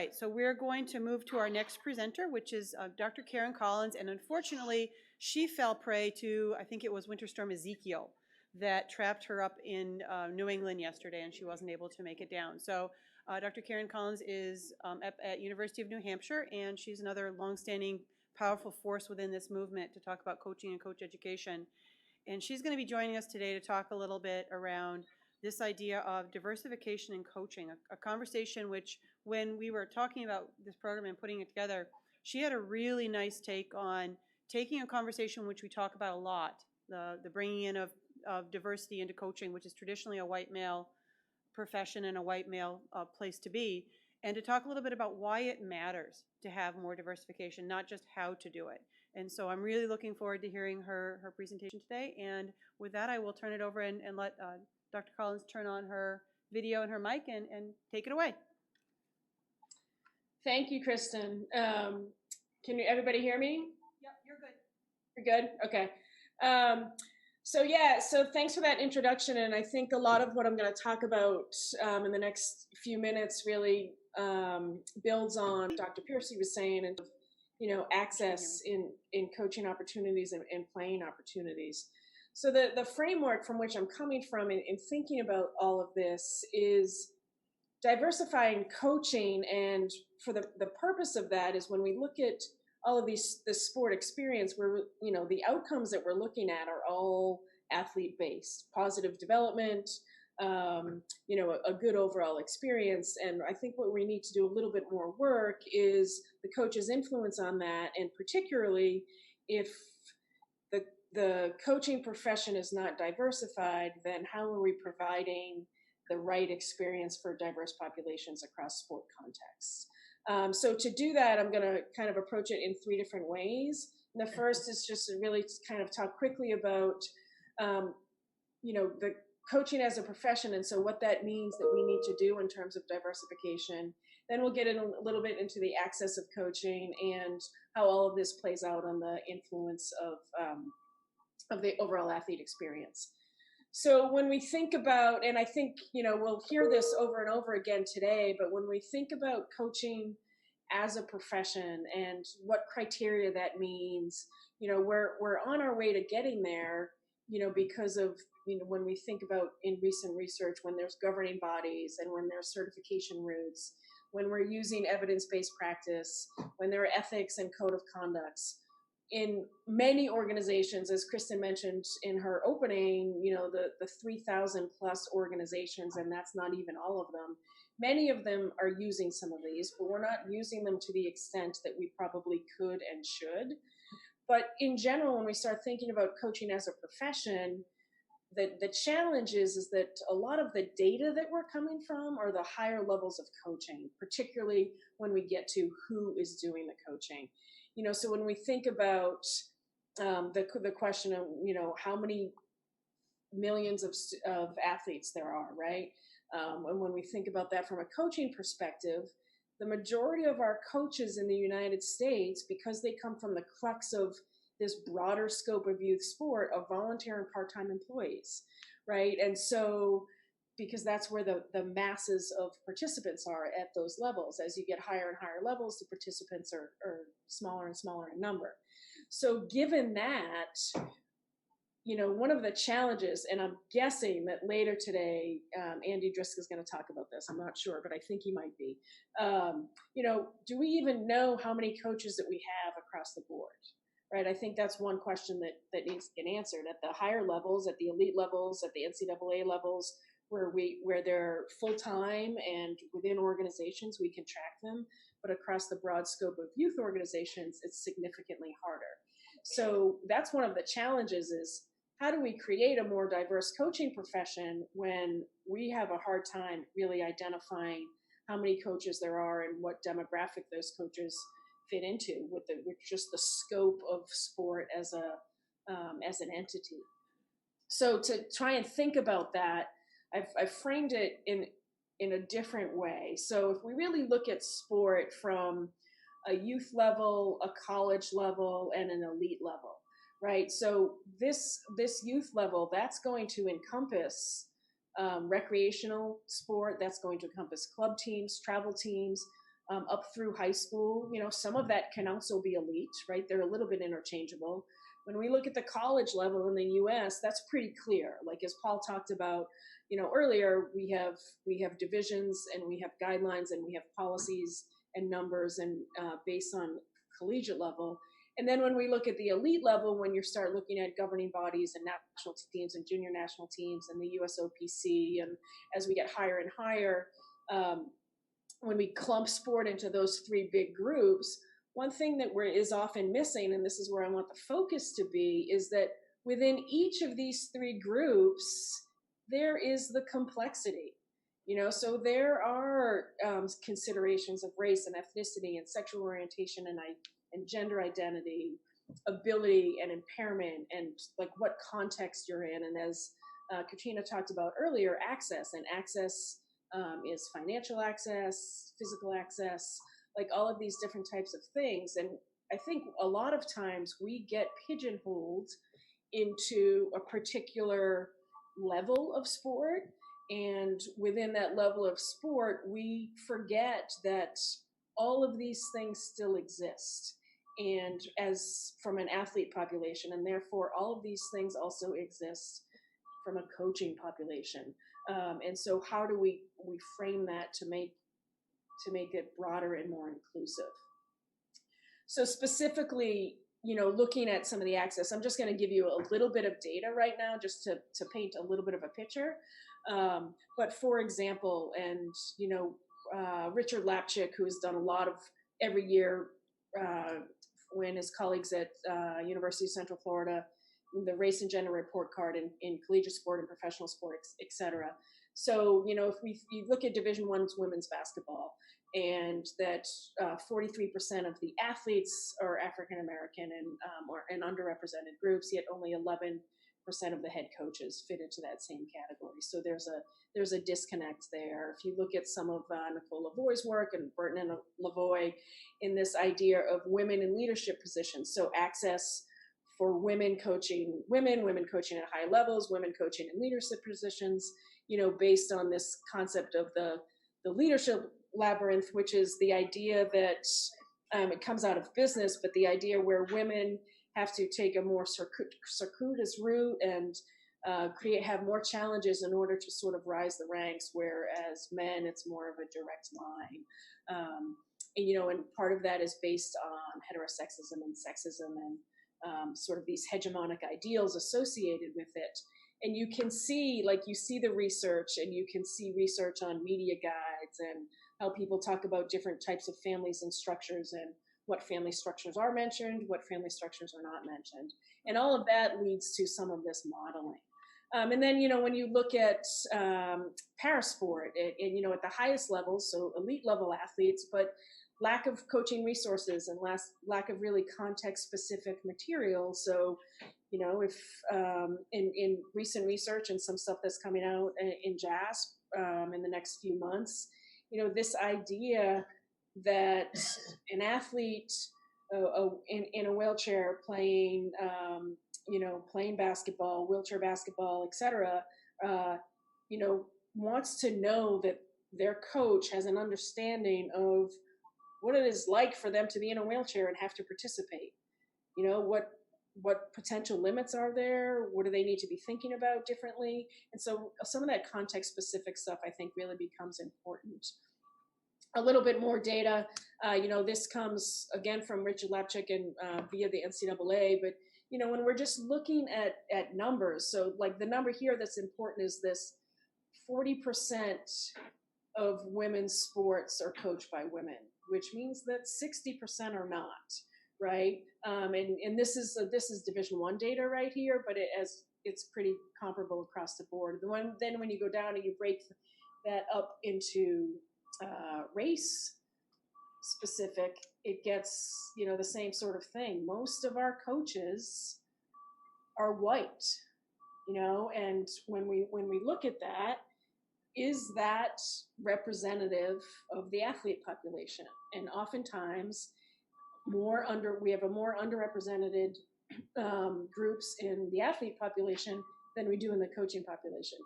Right, so we're going to move to our next presenter, which is Dr. Karen Collins, and unfortunately, she fell prey to, I think it was Winter Storm Ezekiel, that trapped her up in New England yesterday, and she wasn't able to make it down. So Dr. Karen Collins is at University of New Hampshire, and she's another longstanding, powerful force within this movement to talk about coaching and coach education. And she's going to be joining us today to talk a little bit around this idea of diversification in coaching, a conversation which, when we were talking about this program and putting it together, she had a really nice take on taking a conversation which we talk about a lot, the bringing in of diversity into coaching, which is traditionally a white male profession and a white male place to be, and to talk a little bit about why it matters to have more diversification, not just how to do it. And so I'm really looking forward to hearing her presentation today. And with that, I will turn it over and let Dr. Collins turn on her video and her mic and take it away. Thank you, Kristen. Can everybody hear me? Yep, you're good. You're good? Okay. So thanks for that introduction. And I think a lot of what I'm going to talk about in the next few minutes really builds on what Dr. Piercy was saying, and access in coaching opportunities and playing opportunities. So the framework from which I'm coming from in thinking about all of this is diversifying coaching, and for the purpose of that is when we look at all of this sport experience, where the outcomes that we're looking at are all athlete based, positive development, a good overall experience. And I think what we need to do a little bit more work is the coach's influence on that, and particularly if the coaching profession is not diversified, then how are we providing the right experience for diverse populations across sport contexts? So to do that, I'm going to kind of approach it in three different ways. And the first is just to really kind of talk quickly about, the coaching as a profession, and so what that means that we need to do in terms of diversification. Then we'll get in a little bit into the access of coaching and how all of this plays out on the influence of the overall athlete experience. So when we think about, and I think, we'll hear this over and over again today, but when we think about coaching as a profession and what criteria that means, we're on our way to getting there, because of, when we think about in recent research, when there's governing bodies and when there's certification routes, when we're using evidence-based practice, when there are ethics and code of conducts. In many organizations, as Kristen mentioned in her opening, the 3,000 plus organizations, and that's not even all of them, many of them are using some of these, but we're not using them to the extent that we probably could and should. But in general, when we start thinking about coaching as a profession, the challenge is that a lot of the data that we're coming from are the higher levels of coaching, particularly when we get to who is doing the coaching. So when we think about the question of, how many millions of athletes there are, right? And when we think about that from a coaching perspective, the majority of our coaches in the United States, because they come from the crux of this broader scope of youth sport, are volunteer and part-time employees, right? And so, because that's where the masses of participants are at those levels. As you get higher and higher levels, the participants are smaller and smaller in number. So given that, one of the challenges, and I'm guessing that later today, Andy Driscoll is going to talk about this. I'm not sure, but I think he might be. Do we even know how many coaches that we have across the board? Right, I think that's one question that needs to get answered at the higher levels, at the elite levels, at the NCAA levels, where they're full-time and within organizations, we can track them. But across the broad scope of youth organizations, it's significantly harder. So that's one of the challenges, is how do we create a more diverse coaching profession when we have a hard time really identifying how many coaches there are and what demographic those coaches fit into with just the scope of sport as an entity. So to try and think about that, I've framed it in a different way. So if we really look at sport from a youth level, a college level, and an elite level, right? So this youth level, that's going to encompass recreational sport, that's going to encompass club teams, travel teams, up through high school. Some of that can also be elite, right? They're a little bit interchangeable. When we look at the college level in the U.S., that's pretty clear. Like as Paul talked about, earlier, we have divisions and we have guidelines and we have policies and numbers and based on collegiate level. And then when we look at the elite level, when you start looking at governing bodies and national teams and junior national teams and the USOPC, and as we get higher and higher, when we clump sport into those three big groups, one thing that is often missing, and this is where I want the focus to be, is that within each of these three groups, there is the complexity. So there are considerations of race and ethnicity and sexual orientation and gender identity, ability and impairment, and like what context you're in. And as Katrina talked about earlier, access is financial access, physical access, like all of these different types of things. And I think a lot of times we get pigeonholed into a particular level of sport. And within that level of sport, we forget that all of these things still exist. And as from an athlete population, and therefore all of these things also exist from a coaching population. And so how do we frame that to make it broader and more inclusive? So specifically, looking at some of the access, I'm just going to give you a little bit of data right now just to paint a little bit of a picture. But for example, and Richard Lapchick, who has done a lot of every year when his colleagues at University of Central Florida, the race and gender report card in collegiate sport and professional sport, et cetera. So, if you look at Division I women's basketball, and that 43% of the athletes are African American and underrepresented groups, yet only 11% of the head coaches fit into that same category. So there's a disconnect there. If you look at some of Nicole Lavoie's work and Burton and Lavoie in this idea of women in leadership positions, so access for women coaching at high levels, women coaching in leadership positions, based on this concept of the leadership labyrinth, which is the idea that it comes out of business, but the idea where women have to take a more circuitous route and have more challenges in order to sort of rise the ranks, whereas men, it's more of a direct line. And part of that is based on heterosexism and sexism and sort of these hegemonic ideals associated with it. And you can see, you see the research, and you can see research on media guides and how people talk about different types of families and structures, and what family structures are mentioned, what family structures are not mentioned. And all of that leads to some of this modeling. And then, when you look at parasport, and at the highest levels, so elite level athletes, but lack of coaching resources and lack of really context-specific material. So, if in recent research and some stuff that's coming out in JASP in the next few months, this idea that an athlete in a wheelchair playing basketball, wheelchair basketball, et cetera, wants to know that their coach has an understanding of what it is like for them to be in a wheelchair and have to participate. What potential limits are there? What do they need to be thinking about differently? And so some of that context-specific stuff, I think, really becomes important. A little bit more data. This comes, again, from Richard Lapchick and via the NCAA. But, when we're just looking at numbers, so the number here that's important is this 40% of women's sports are coached by women, which means that 60% are not, right? And this is Division I data right here, but it's pretty comparable across the board. Then when you go down and you break that up into race specific, it gets the same sort of thing. Most of our coaches are white, and when we look at that, is that representative of the athlete population? And oftentimes we have a more underrepresented groups in the athlete population than we do in the coaching population.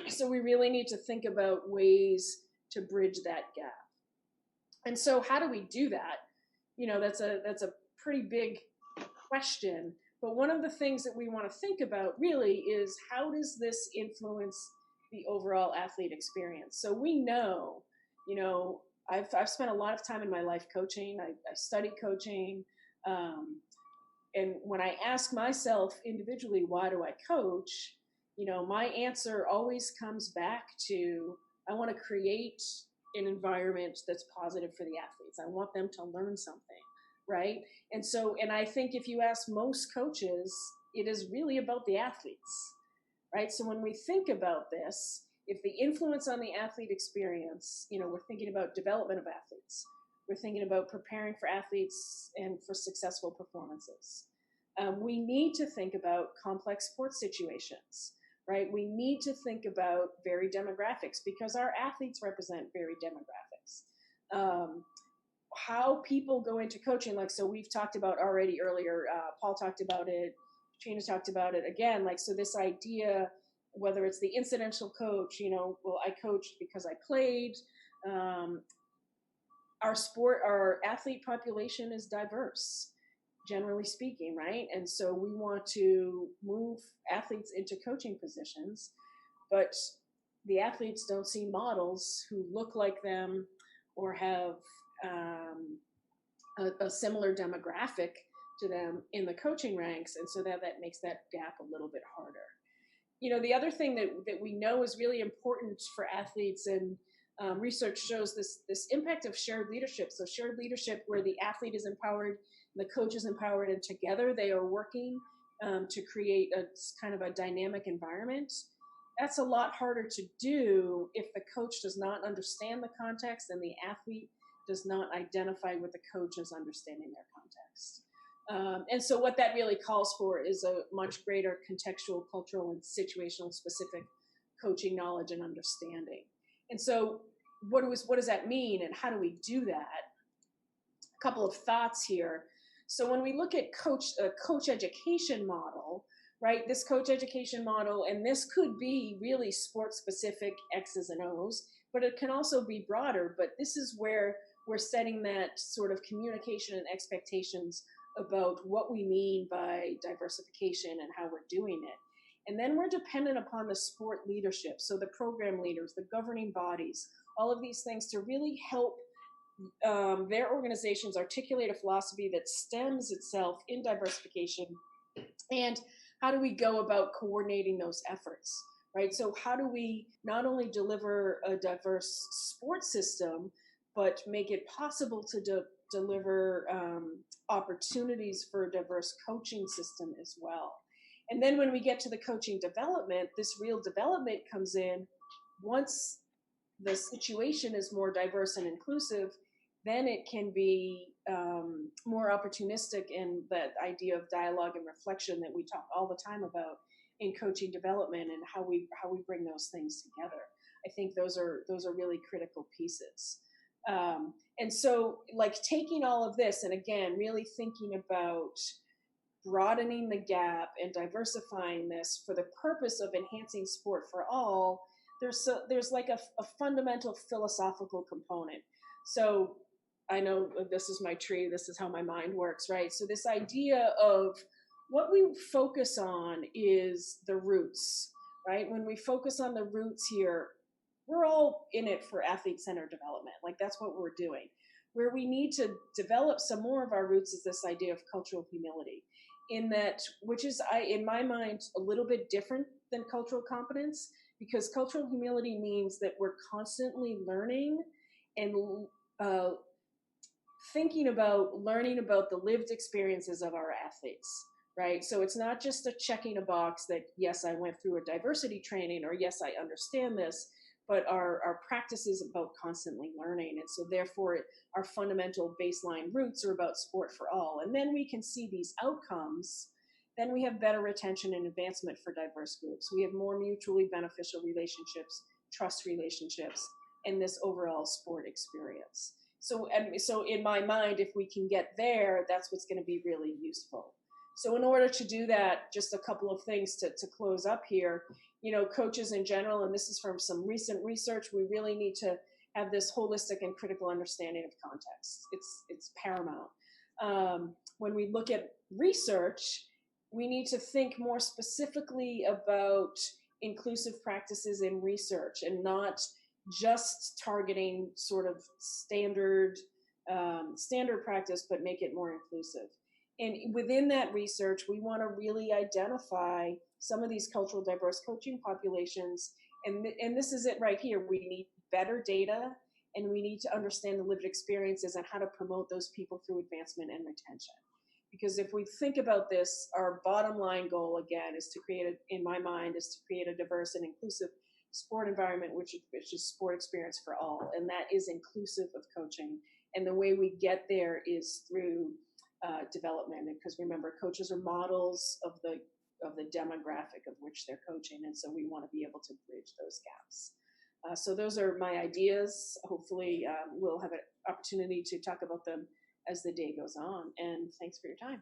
So we really need to think about ways to bridge that gap. And so how do we do that? That's a pretty big question. But one of the things that we want to think about really is, how does this influence the overall athlete experience? So we know, I've spent a lot of time in my life coaching. I studied coaching. And when I ask myself individually, why do I coach? My answer always comes back to, I want to create an environment that's positive for the athletes. I want them to learn something, right? And I think if you ask most coaches, it is really about the athletes, right? So when we think about this, if the influence on the athlete experience, we're thinking about development of athletes, we're thinking about preparing for athletes and for successful performances. We need to think about complex sports situations, right? We need to think about varied demographics, because our athletes represent varied demographics. How people go into coaching, so we've talked about already earlier, Paul talked about it, Trina talked about it again, so this idea, whether it's the incidental coach, well, I coached because I played. Our athlete population is diverse, generally speaking, right? And so we want to move athletes into coaching positions, but the athletes don't see models who look like them or have a similar demographic to them in the coaching ranks, and so that makes that gap a little bit harder. The other thing that we know is really important for athletes, and research shows this impact of shared leadership. So shared leadership, where the athlete is empowered, the coach is empowered, and together they are working to create a kind of a dynamic environment. That's a lot harder to do if the coach does not understand the context and the athlete does not identify with the coach as understanding their context. And so what that really calls for is a much greater contextual, cultural, and situational specific coaching knowledge and understanding. And so what does that mean, and how do we do that? A couple of thoughts here. So when we look at coach education model, right, this coach education model, and this could be really sports specific X's and O's, but it can also be broader. But this is where we're setting that sort of communication and expectations about what we mean by diversification and how we're doing it. And then we're dependent upon the sport leadership, so the program leaders, the governing bodies, all of these things, to really help their organizations articulate a philosophy that stems itself in diversification. And how do we go about coordinating those efforts, right? So how do we not only deliver a diverse sports system, but make it possible to deliver opportunities for a diverse coaching system as well? And then when we get to the coaching development, this real development comes in once the situation is more diverse and inclusive. Then it can be more opportunistic in that idea of dialogue and reflection that we talk all the time about in coaching development, and how we bring those things together. I think those are really critical pieces. And so, taking all of this, and again, really thinking about broadening the gap and diversifying this for the purpose of enhancing sport for all, there's like a fundamental philosophical component. So I know this is my tree, this is how my mind works, right? So this idea of what we focus on is the roots, right? When we focus on the roots here, we're all in it for athlete-centered development. That's what we're doing. Where we need to develop some more of our roots is this idea of cultural humility, which is, in my mind, a little bit different than cultural competence, because cultural humility means that we're constantly learning and learning about the lived experiences of our athletes, right? So it's not just checking a box that, yes, I went through a diversity training, or yes, I understand this, but our practice is about constantly learning. And so therefore, our fundamental baseline roots are about sport for all. And then we can see these outcomes. Then we have better retention and advancement for diverse groups. We have more mutually beneficial relationships, trust relationships, and this overall sport experience. So in my mind, if we can get there, that's what's going to be really useful. So in order to do that, just a couple of things to close up here. Coaches in general, and this is from some recent research, we really need to have this holistic and critical understanding of context. It's paramount. When we look at research, we need to think more specifically about inclusive practices in research and not just targeting sort of standard practice, but make it more inclusive. And within that research, we want to really identify some of these cultural diverse coaching populations. And this is it right here. We need better data, and we need to understand the lived experiences and how to promote those people through advancement and retention. Because if we think about this, our bottom line goal, again, is to create, in my mind, is to create a diverse and inclusive sport environment, which is sport experience for all. And that is inclusive of coaching. And the way we get there is through development. Because remember, coaches are models of the demographic of which they're coaching. And so we want to be able to bridge those gaps. So those are my ideas. Hopefully we'll have an opportunity to talk about them as the day goes on. And thanks for your time.